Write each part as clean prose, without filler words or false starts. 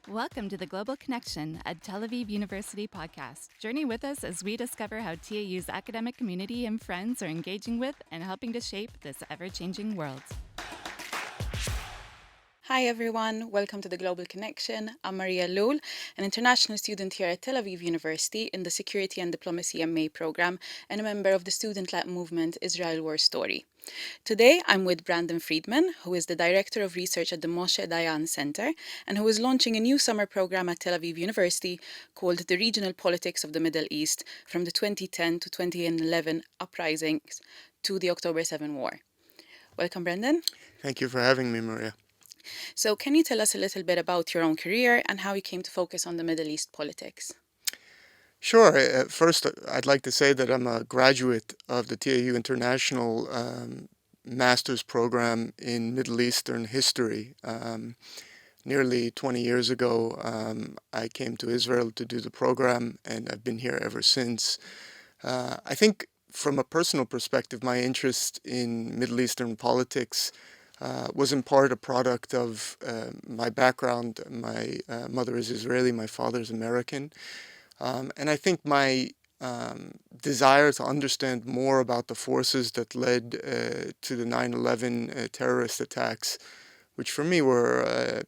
Welcome to the Global Connection, a Tel Aviv University podcast. Journey with us as we discover how TAU's academic community and friends are engaging with and helping to shape this ever-changing world. Hi everyone, welcome to the Global Connection. I'm Maria Ellul, an international student here at Tel Aviv University in the Security and Diplomacy MA program and a member of the student-led movement Israel War Story. Today I'm with Brandon Friedman, who is the Director of Research at the Moshe Dayan Center and who is launching a new summer program at Tel Aviv University called The Regional Politics of the Middle East from the 2010 to 2011 Uprisings to the October 7 War. Welcome, Brandon. Thank you for having me, Maria. So, can you tell us a little bit about your own career and how you came to focus on the Middle East politics? Sure. First, I'd like to say that I'm a graduate of the TAU International Master's Program in Middle Eastern History. Nearly 20 years ago, I came to Israel to do the program, and I've been here ever since. I think from a personal perspective, my interest in Middle Eastern politics was in part a product of my background. My mother is Israeli, my father is American. And I think my desire to understand more about the forces that led to the 9/11 terrorist attacks, which for me were,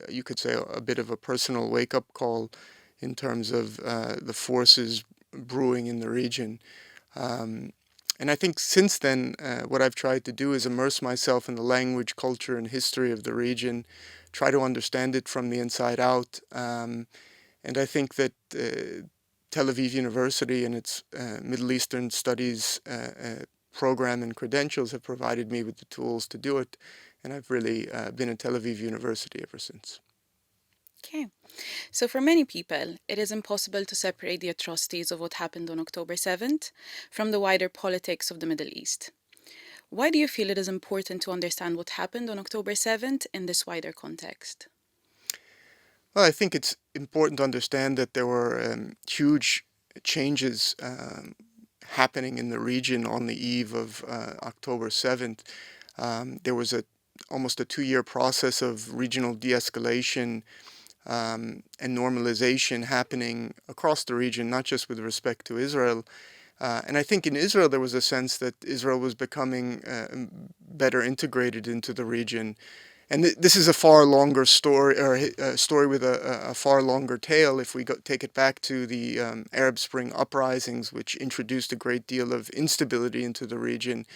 you could say, a bit of a personal wake-up call in terms of the forces brewing in the region. And I think since then, what I've tried to do is immerse myself in the language, culture, and history of the region, try to understand it from the inside out. And I think that Tel Aviv University and its Middle Eastern Studies program and credentials have provided me with the tools to do it. And I've really been at Tel Aviv University ever since. Okay. So, for many people, it is impossible to separate the atrocities of what happened on October 7th from the wider politics of the Middle East. Why do you feel it is important to understand what happened on October 7th in this wider context? Well, I think it's important to understand that there were huge changes happening in the region on the eve of October 7th. There was almost a 2-year process of regional de-escalation and normalization happening across the region, not just with respect to Israel. And I think in Israel there was a sense that Israel was becoming better integrated into the region. And this is a far longer story, or a story with a far longer tail. If we take it back to the Arab Spring Uprisings, which introduced a great deal of instability into the region,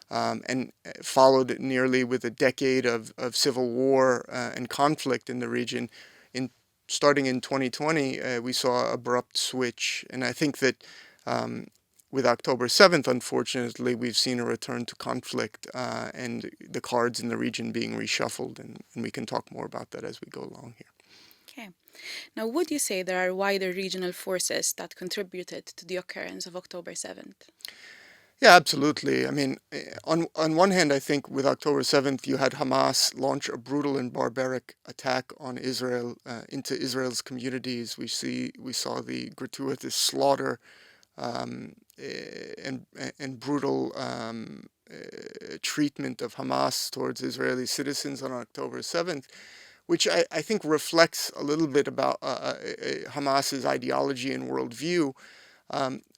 and followed it nearly with a decade of civil war and conflict in the region. Starting in 2020, we saw an abrupt switch, and I think that with October 7th, unfortunately, we've seen a return to conflict and the cards in the region being reshuffled, and we can talk more about that as we go along here. Okay. Now, would you say there are wider regional forces that contributed to the occurrence of October 7th? Yeah, absolutely. I mean, on one hand, I think with October 7th, you had Hamas launch a brutal and barbaric attack on Israel, into Israel's communities. We saw the gratuitous slaughter and brutal treatment of Hamas towards Israeli citizens on October 7th, which I think reflects a little bit about Hamas's ideology and worldview.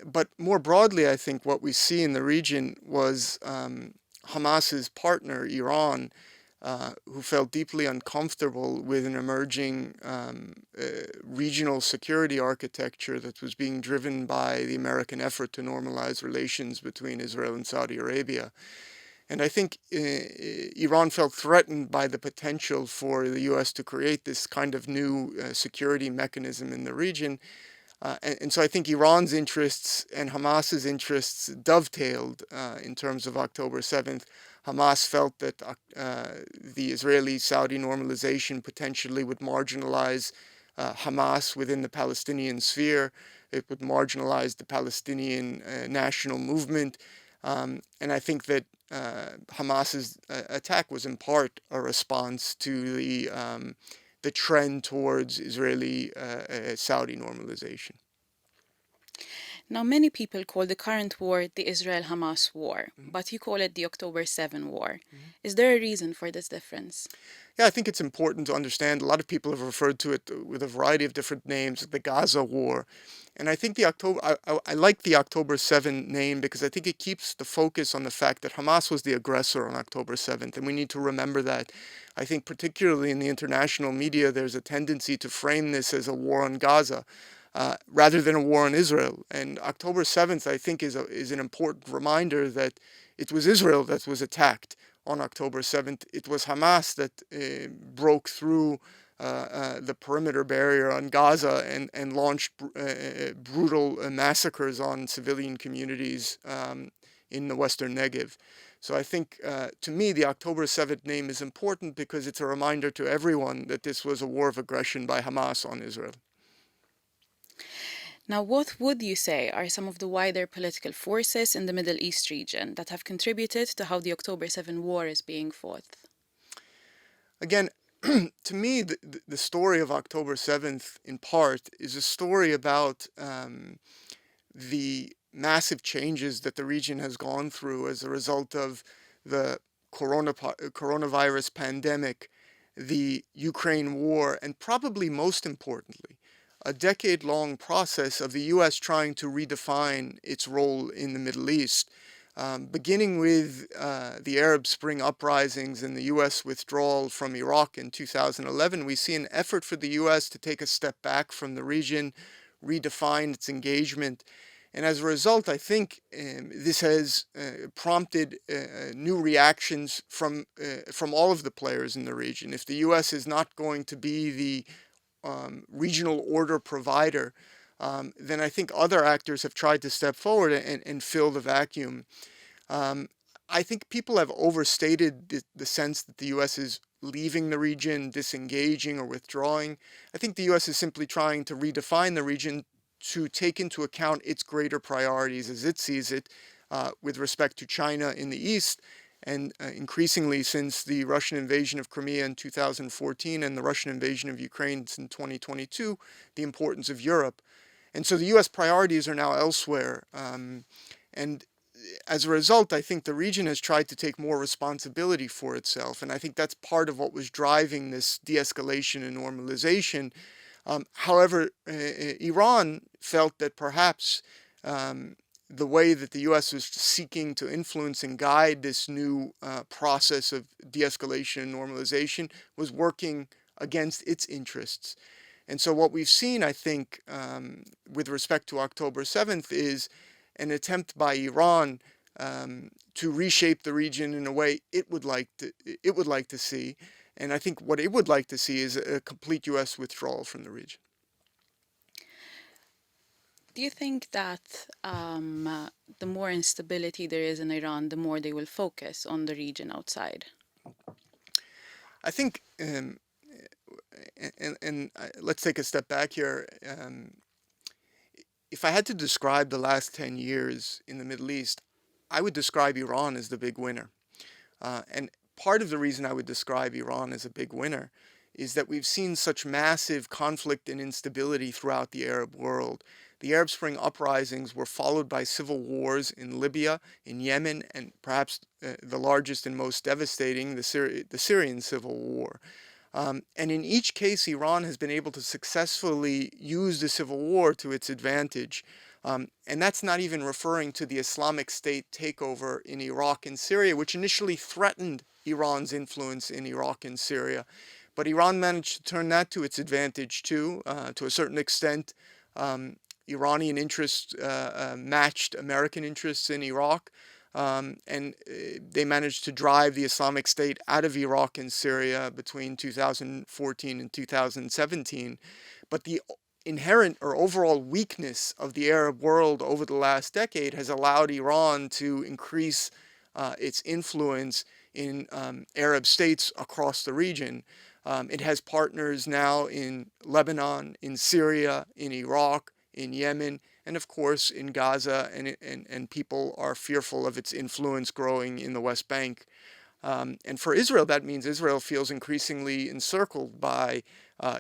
But more broadly, I think what we see in the region was Hamas's partner, Iran, who felt deeply uncomfortable with an emerging regional security architecture that was being driven by the American effort to normalize relations between Israel and Saudi Arabia. And I think Iran felt threatened by the potential for the U.S. to create this kind of new security mechanism in the region. And so I think Iran's interests and Hamas's interests dovetailed in terms of October 7th. Hamas felt that the Israeli-Saudi normalization potentially would marginalize Hamas within the Palestinian sphere. It would marginalize the Palestinian national movement. And I think that Hamas's attack was in part a response to the trend towards Israeli-Saudi normalization. Now, many people call the current war the Israel-Hamas war, but you call it the October 7 war. Is there a reason for this difference? Yeah, I think it's important to understand. A lot of people have referred to it with a variety of different names, the Gaza War. And I think I like the October 7 name because I think it keeps the focus on the fact that Hamas was the aggressor on October 7th. And we need to remember that. I think particularly in the international media, there's a tendency to frame this as a war on Gaza rather than a war on Israel. And October 7th, I think, is an important reminder that it was Israel that was attacked on October 7th. It was Hamas that broke through the perimeter barrier on Gaza and launched brutal massacres on civilian communities in the Western Negev. So I think, to me, the October 7th name is important because it's a reminder to everyone that this was a war of aggression by Hamas on Israel. Now, what would you say are some of the wider political forces in the Middle East region that have contributed to how the October 7 war is being fought? Again, to me, the story of October 7th, in part, is a story about the massive changes that the region has gone through as a result of the coronavirus pandemic, the Ukraine war, and probably most importantly, a decade-long process of the U.S. trying to redefine its role in the Middle East. Beginning with the Arab Spring uprisings and the U.S. withdrawal from Iraq in 2011, we see an effort for the U.S. to take a step back from the region, redefine its engagement. And as a result, I think this has prompted new reactions from all of the players in the region. If the U.S. is not going to be the regional order provider, then I think other actors have tried to step forward and fill the vacuum. I think people have overstated the sense that the U.S. is leaving the region, disengaging, or withdrawing. I think the U.S. is simply trying to redefine the region to take into account its greater priorities as it sees it with respect to China in the East, and increasingly since the Russian invasion of Crimea in 2014 and the Russian invasion of Ukraine in 2022, the importance of Europe. And so the U.S. priorities are now elsewhere. And as a result, I think the region has tried to take more responsibility for itself. And I think that's part of what was driving this de-escalation and normalization. However, Iran felt that perhaps the way that the U.S. was seeking to influence and guide this new process of de-escalation and normalization was working against its interests. And so what we've seen, I think, with respect to October 7th is an attempt by Iran to reshape the region in a way it would like to see. And I think what it would like to see is a complete U.S. withdrawal from the region. Do you think that the more instability there is in Iran, the more they will focus on the region outside? I think, let's take a step back here. If I had to describe the last 10 years in the Middle East, I would describe Iran as the big winner. And part of the reason I would describe Iran as a big winner is that we've seen such massive conflict and instability throughout the Arab world. The Arab Spring uprisings were followed by civil wars in Libya, in Yemen, and perhaps the largest and most devastating, the Syrian civil war. And in each case, Iran has been able to successfully use the civil war to its advantage. And that's not even referring to the Islamic State takeover in Iraq and Syria, which initially threatened Iran's influence in Iraq and Syria. But Iran managed to turn that to its advantage too, to a certain extent. Iranian interests matched American interests in Iraq, and they managed to drive the Islamic State out of Iraq and Syria between 2014 and 2017. But the inherent or overall weakness of the Arab world over the last decade has allowed Iran to increase its influence in Arab states across the region. It has partners now in Lebanon, in Syria, in Iraq, in Yemen, and of course in Gaza, and people are fearful of its influence growing in the West Bank. And for Israel, that means Israel feels increasingly encircled by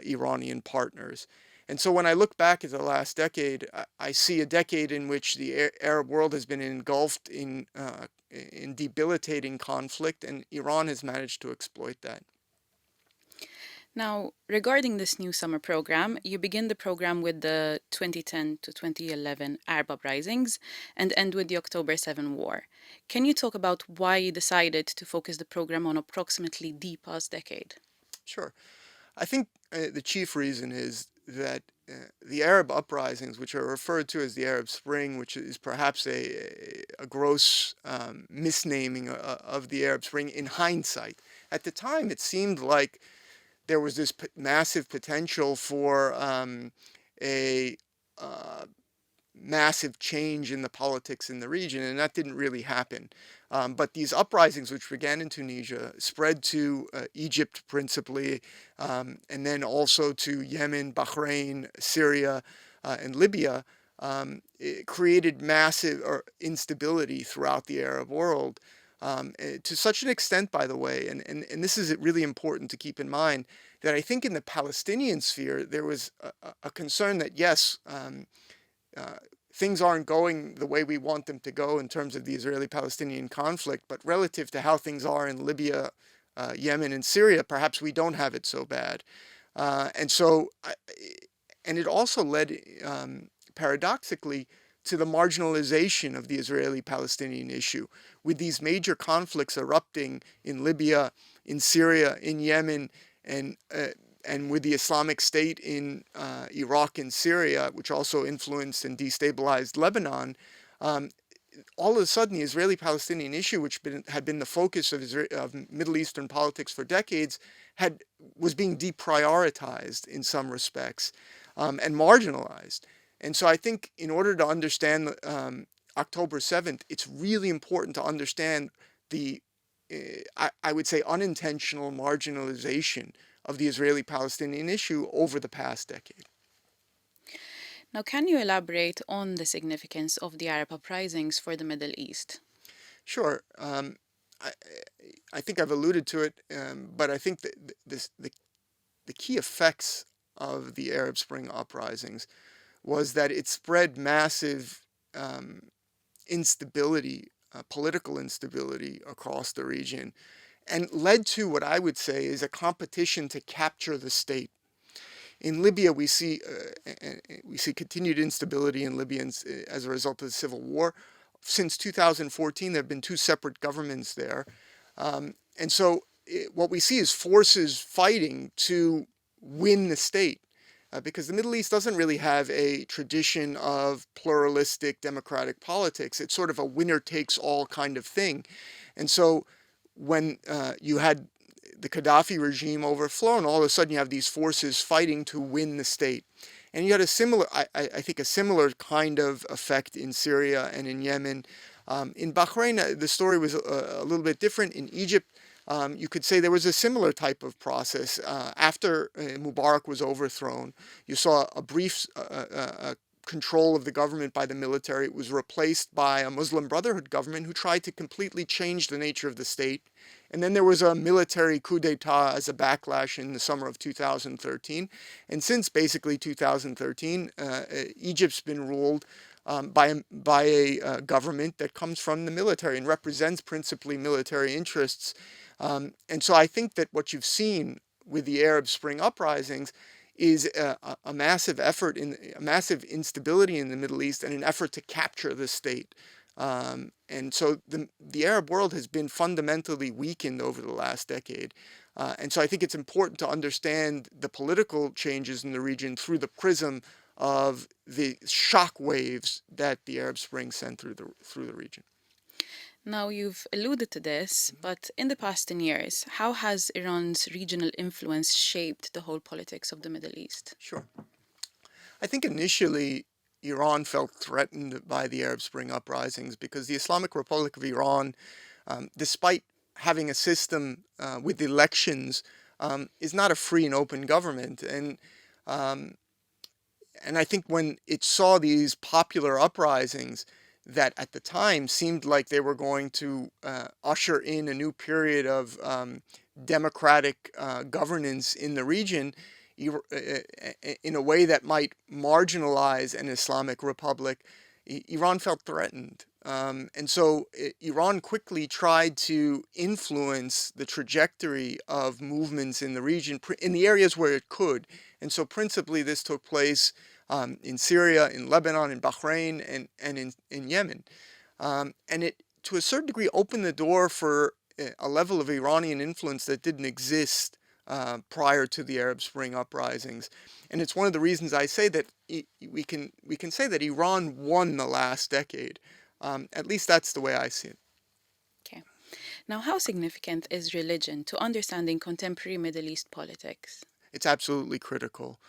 Iranian partners. And so when I look back at the last decade, I see a decade in which the Arab world has been engulfed in debilitating conflict, and Iran has managed to exploit that. Now, regarding this new summer program, you begin the program with the 2010 to 2011 Arab Uprisings and end with the October 7 war. Can you talk about why you decided to focus the program on approximately the past decade? Sure. I think the chief reason is that the Arab uprisings, which are referred to as the Arab Spring, which is perhaps a gross misnaming of the Arab Spring in hindsight. At the time, it seemed like there was this massive potential for a massive change in the politics in the region, and that didn't really happen. But these uprisings, which began in Tunisia, spread to Egypt principally, and then also to Yemen, Bahrain, Syria, and Libya. It created massive instability throughout the Arab world. To such an extent, by the way, and this is really important to keep in mind, that I think in the Palestinian sphere, there was a concern that, yes, things aren't going the way we want them to go in terms of the Israeli-Palestinian conflict, but relative to how things are in Libya, Yemen, and Syria, perhaps we don't have it so bad. And it also led, paradoxically, to the marginalization of the Israeli-Palestinian issue, with these major conflicts erupting in Libya, in Syria, in Yemen, and with the Islamic State in Iraq and Syria, which also influenced and destabilized Lebanon. All of a sudden, the Israeli-Palestinian issue, which had been the focus of Middle Eastern politics for decades, was being deprioritized in some respects, and marginalized. And so I think in order to understand October 7th, it's really important to understand the, I would say, unintentional marginalization of the Israeli-Palestinian issue over the past decade. Now, can you elaborate on the significance of the Arab uprisings for the Middle East? Sure. I think I've alluded to it, but I think that the key effects of the Arab Spring uprisings was that it spread massive instability, political instability across the region, and led to what I would say is a competition to capture the state. In Libya, we see continued instability in Libya as a result of the civil war. Since 2014, there have been two separate governments there, and so what we see is forces fighting to win the state. Because the Middle East doesn't really have a tradition of pluralistic democratic politics. It's sort of a winner-takes-all kind of thing. And so when you had the Gaddafi regime overthrown, all of a sudden you have these forces fighting to win the state. And you had a similar, I think, a similar kind of effect in Syria and in Yemen. In Bahrain, the story was a little bit different. In Egypt, you could say there was a similar type of process. After Mubarak was overthrown, you saw a brief control of the government by the military. It was replaced by a Muslim Brotherhood government who tried to completely change the nature of the state. And then there was a military coup d'etat as a backlash in the summer of 2013. And since basically 2013, Egypt's been ruled by a government that comes from the military and represents principally military interests. And so I think that what you've seen with the Arab Spring uprisings is a massive effort, a massive instability in the Middle East and an effort to capture the state. And so the Arab world has been fundamentally weakened over the last decade. And so I think it's important to understand the political changes in the region through the prism of the shock waves that the Arab Spring sent through the region. Now, you've alluded to this, but in the past 10 years, how has Iran's regional influence shaped the whole politics of the Middle East? Sure. I think initially Iran felt threatened by the Arab Spring uprisings because the Islamic Republic of Iran, despite having a system with elections, is not a free and open government. And I think when it saw these popular uprisings that at the time seemed like they were going to usher in a new period of democratic governance in the region, in a way that might marginalize an Islamic republic, Iran felt threatened. And so Iran quickly tried to influence the trajectory of movements in the region in the areas where it could. And so principally this took place in Syria, in Lebanon, in Bahrain, and in Yemen. And it, to a certain degree, opened the door for a level of Iranian influence that didn't exist prior to the Arab Spring uprisings. And it's one of the reasons I say that we can say that Iran won the last decade. At least that's the way I see it. Okay. Now, how significant is religion to understanding contemporary Middle East politics? It's absolutely critical.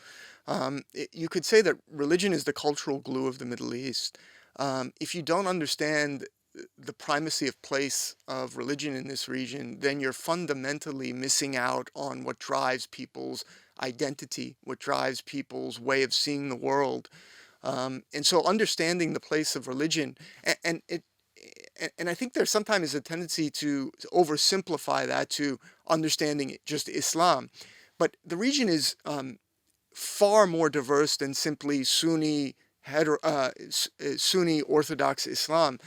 You could say that religion is the cultural glue of the Middle East. If you don't understand the primacy of place of religion in this region, then you're fundamentally missing out on what drives people's identity, what drives people's way of seeing the world. And so understanding the place of religion, and I think there sometimes is a tendency to oversimplify that to understanding just Islam. But the region is far more diverse than simply Sunni Orthodox Islam.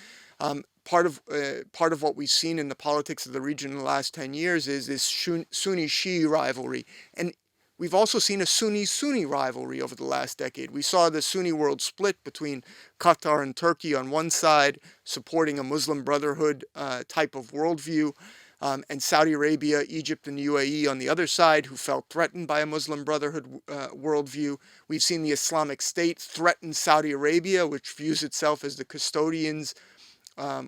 Part of what we've seen in the politics of the region in the last 10 years is this Sunni-Shia rivalry. And we've also seen a Sunni-Sunni rivalry over the last decade. We saw the Sunni world split between Qatar and Turkey on one side, supporting a Muslim Brotherhood type of worldview, and Saudi Arabia, Egypt, and UAE on the other side, who felt threatened by a Muslim Brotherhood worldview. We've seen the Islamic State threaten Saudi Arabia, which views itself as the custodians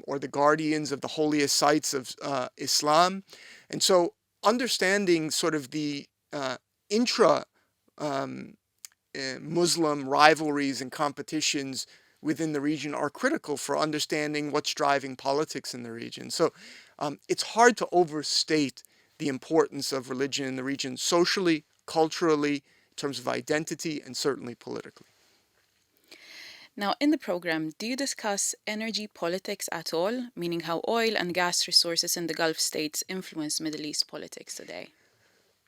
or the guardians of the holiest sites of Islam. And so understanding sort of the intra Muslim rivalries and competitions within the region are critical for understanding what's driving politics in the region. So it's hard to overstate the importance of religion in the region socially, culturally, in terms of identity, and certainly politically. Now, in the program, do you discuss energy politics at all, meaning how oil and gas resources in the Gulf states influence Middle East politics today?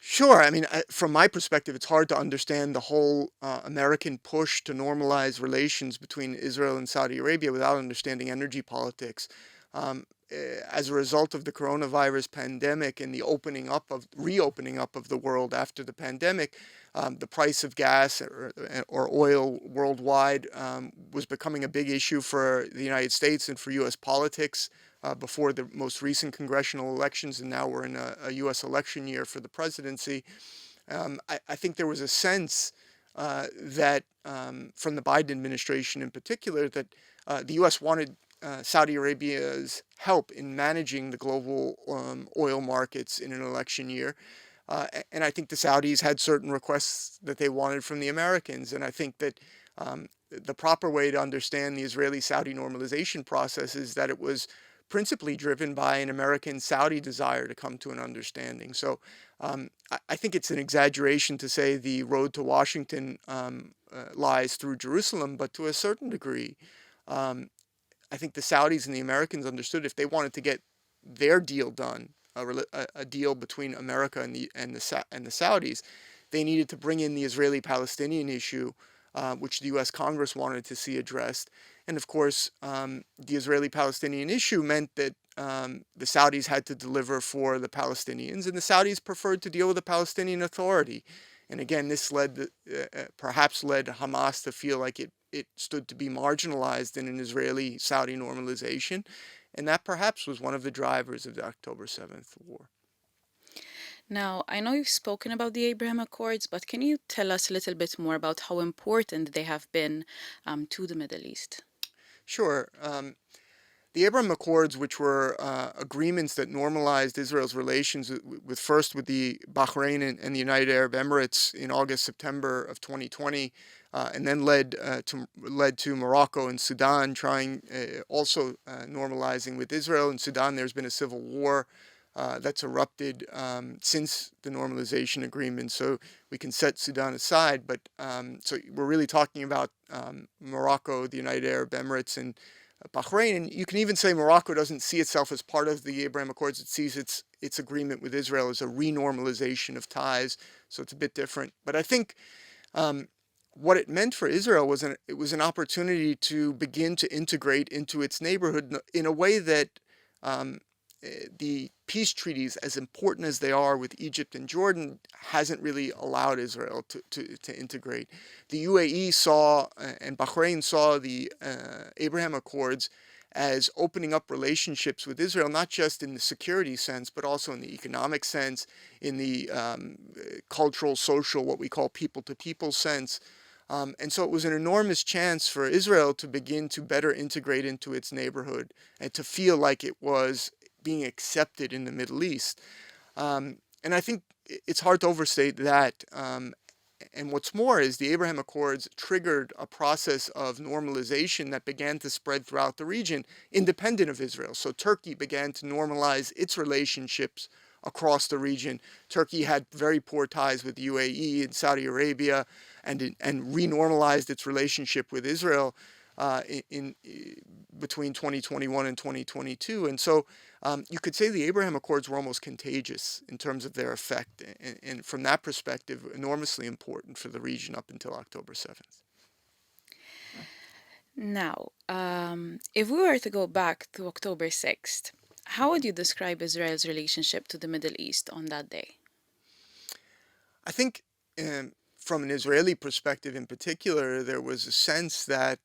Sure. I mean, from my perspective, it's hard to understand the whole American push to normalize relations between Israel and Saudi Arabia without understanding energy politics. As a result of the coronavirus pandemic and the reopening up of the world after the pandemic, the price of gas or oil worldwide was becoming a big issue for the United States and for U.S. politics. Before the most recent congressional elections, and now we're in a U.S. election year for the presidency. I think there was a sense that from the Biden administration in particular that the U.S. wanted Saudi Arabia's help in managing the global oil markets in an election year. And I think the Saudis had certain requests that they wanted from the Americans. And I think that the proper way to understand the Israeli-Saudi normalization process is that it was principally driven by an American-Saudi desire to come to an understanding. So I think it's an exaggeration to say the road to Washington lies through Jerusalem, but to a certain degree, I think the Saudis and the Americans understood if they wanted to get their deal done, a deal between America and the Saudis, they needed to bring in the Israeli-Palestinian issue, which the U.S. Congress wanted to see addressed. And of course, the Israeli-Palestinian issue meant that the Saudis had to deliver for the Palestinians, and the Saudis preferred to deal with the Palestinian Authority. And again, this perhaps led Hamas to feel like it stood to be marginalized in an Israeli-Saudi normalization, and that perhaps was one of the drivers of the October 7th war. Now, I know you've spoken about the Abraham Accords, but can you tell us a little bit more about how important they have been to the Middle East? Sure. The Abraham Accords, which were agreements that normalized Israel's relations with the Bahrain and the United Arab Emirates in August, September of 2020, and then led to Morocco and Sudan trying also normalizing with Israel. In Sudan, there's been a civil war that's erupted since the normalization agreement. So we can set Sudan aside, but so we're really talking about Morocco, the United Arab Emirates, and Bahrain. And you can even say Morocco doesn't see itself as part of the Abraham Accords. It sees its agreement with Israel as a renormalization of ties. So it's a bit different. But I think what it meant for Israel was it was an opportunity to begin to integrate into its neighborhood in a way that um, the peace treaties, as important as they are with Egypt and Jordan, hasn't really allowed Israel to integrate. The UAE saw and Bahrain saw the Abraham Accords as opening up relationships with Israel, not just in the security sense, but also in the economic sense, in the cultural, social, what we call people-to-people sense. And so it was an enormous chance for Israel to begin to better integrate into its neighborhood and to feel like it was being accepted in the Middle East. And I think it's hard to overstate that. And what's more is the Abraham Accords triggered a process of normalization that began to spread throughout the region, independent of Israel. So Turkey began to normalize its relationships across the region. Turkey had very poor ties with UAE and Saudi Arabia, and renormalized its relationship with Israel in between 2021 and 2022. And so you could say the Abraham Accords were almost contagious in terms of their effect, and from that perspective, enormously important for the region up until October 7th. Now, if we were to go back to October 6th, how would you describe Israel's relationship to the Middle East on that day? I think from an Israeli perspective in particular, there was a sense that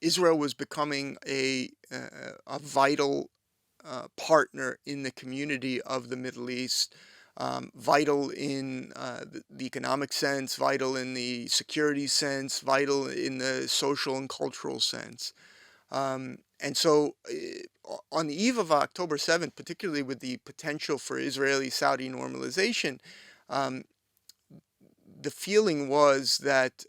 Israel was becoming a vital partner in the community of the Middle East, vital in the economic sense, vital in the security sense, vital in the social and cultural sense. And so on the eve of October 7th, particularly with the potential for Israeli-Saudi normalization, the feeling was that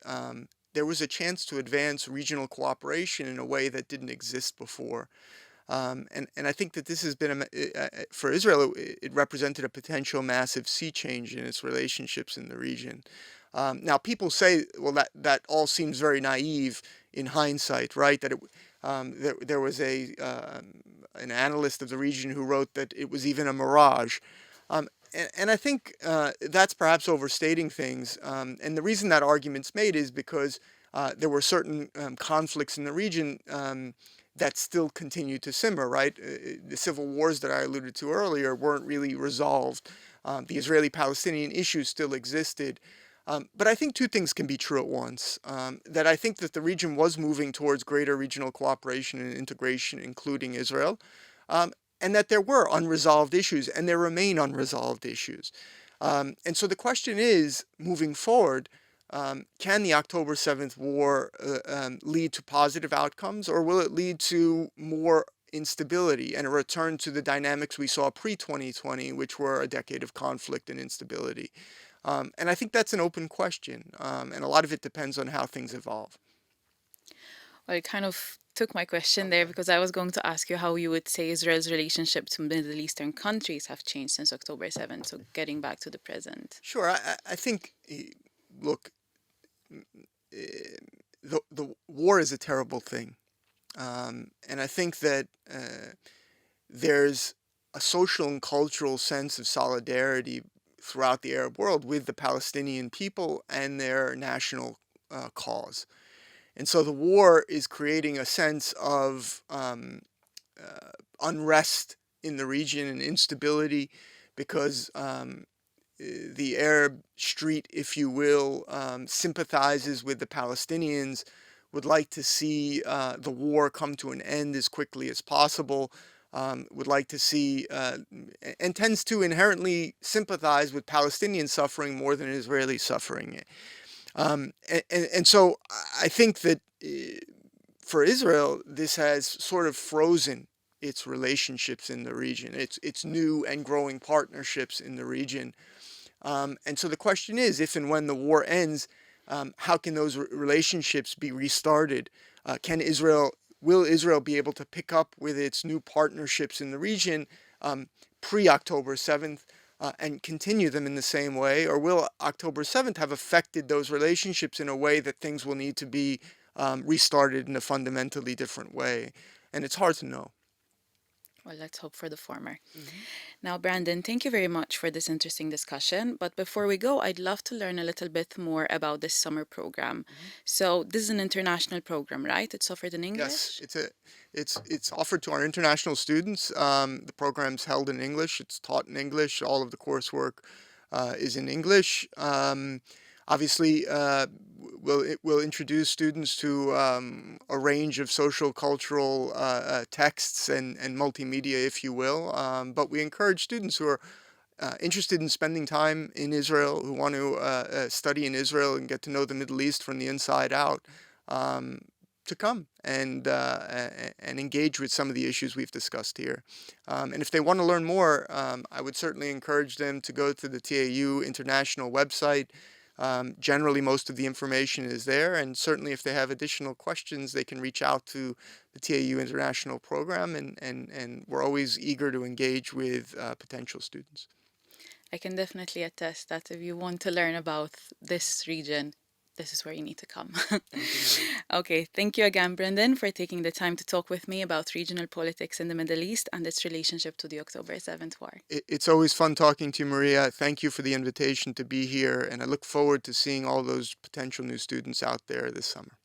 there was a chance to advance regional cooperation in a way that didn't exist before. And I think that this has been, for Israel, it represented a potential massive sea change in its relationships in the region. Now, people say, well, that all seems very naive in hindsight, right? That there was an analyst of the region who wrote that it was even a mirage. And I think that's perhaps overstating things. And the reason that argument's made is because there were certain conflicts in the region that still continue to simmer, right? The civil wars that I alluded to earlier weren't really resolved. The Israeli-Palestinian issue still existed. But I think two things can be true at once. That I think that the region was moving towards greater regional cooperation and integration, including Israel, and that there were unresolved issues, and there remain unresolved issues. And so the question is, moving forward, can the October 7th war lead to positive outcomes, or will it lead to more instability and a return to the dynamics we saw pre-2020, which were a decade of conflict and instability? And I think that's an open question, and a lot of it depends on how things evolve. Well, it kind of took my question there because I was going to ask you how you would say Israel's relationship to Middle Eastern countries have changed since October 7th, so getting back to the present. Sure, I think, look, the war is a terrible thing. And I think that there's a social and cultural sense of solidarity throughout the Arab world with the Palestinian people and their national cause. And so the war is creating a sense of unrest in the region and instability because the Arab street, if you will, sympathizes with the Palestinians, would like to see the war come to an end as quickly as possible, would like to see, and tends to inherently sympathize with Palestinian suffering more than Israeli suffering. And so I think that for Israel, this has sort of frozen its relationships in the region, its new and growing partnerships in the region. And so the question is, if and when the war ends, how can those relationships be restarted? Will Israel be able to pick up with its new partnerships in the region pre-October 7th and continue them in the same way? Or will October 7th have affected those relationships in a way that things will need to be restarted in a fundamentally different way. And it's hard to know. Well, let's hope for the former. Now, Brandon, thank you very much for this interesting discussion. But before we go, I'd love to learn a little bit more about this summer program. So this is an international program, right? It's offered in English? Yes, it's offered to our international students. The program's held in English. It's taught in English. All of the coursework is in English. Obviously, we'll introduce students to a range of social, cultural texts and multimedia, if you will. But we encourage students who are interested in spending time in Israel, who want to study in Israel and get to know the Middle East from the inside out, to come and engage with some of the issues we've discussed here. And if they want to learn more, I would certainly encourage them to go to the TAU International website. Generally, most of the information is there, and certainly if they have additional questions, they can reach out to the TAU International program, and we're always eager to engage with potential students. I can definitely attest that if you want to learn about this region, this is where you need to come. Okay, thank you again, Brendan, for taking the time to talk with me about regional politics in the Middle East and its relationship to the October 7th war. It's always fun talking to you, Maria. Thank you for the invitation to be here, and I look forward to seeing all those potential new students out there this summer.